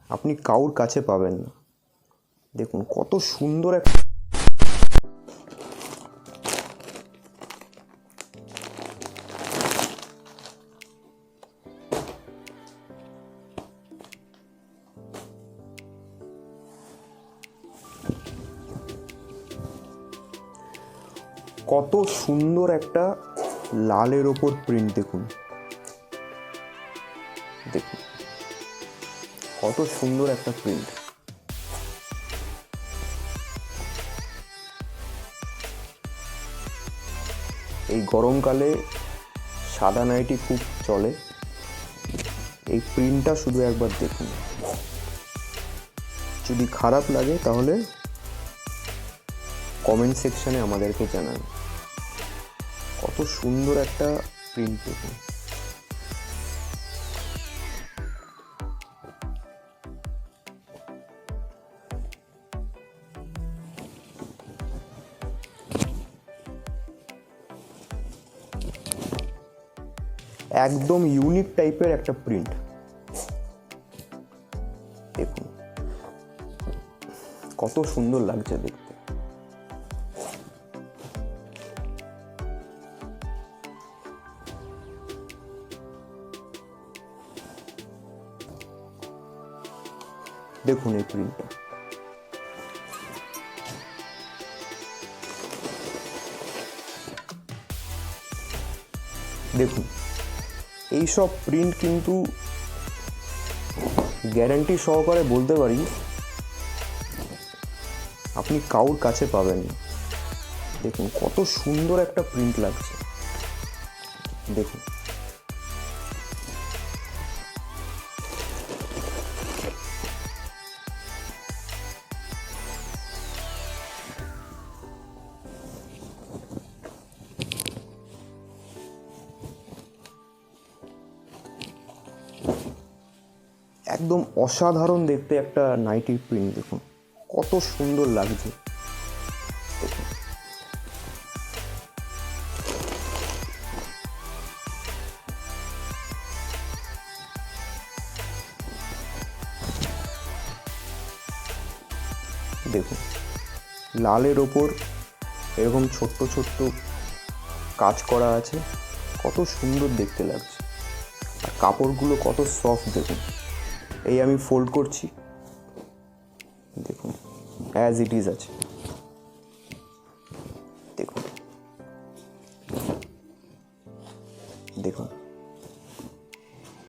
আপনি কাউর কাছে পাবেন না। দেখুন কত সুন্দর কত সুন্দর একটা লালের ওপর প্রিন্ট। দেখুন দেখুন কত সুন্দর একটা প্রিন্ট। এই গরমকালে সাদা নাইটি খুব চলে। এই প্রিন্টটা শুধু একবার দেখুন। যদি খারাপ লাগে তাহলে কমেন্ট সেকশনে আমাদেরকে জানান। কত সুন্দর একটা প্রিন্ট দেখুন। একদম ইউনিক টাইপের একটা প্রিন্ট। দেখুন কত সুন্দর লাগছে দেখতে। দেখুন এই প্রিন্টটা। দেখুন এইসব প্রিন্ট কিন্তু গ্যারান্টি সহকারে বলতে পারি আপনি কাউর কাছে পাবেন না। দেখুন কত সুন্দর একটা প্রিন্ট লাগছে। দেখুন একদম অসাধারণ দেখতে একটা নাইটির প্রিন্ট। দেখুন কত সুন্দর লাগছে। দেখুন দেখুন লালের ওপর এরকম ছোট্ট ছোট্ট কাজ করা আছে। কত সুন্দর দেখতে লাগছে। আর কাপড়গুলো কত সফট। দেখুন এই আমি ফোল্ড করছি। দেখুন অ্যাজ ইট ইজ আছে।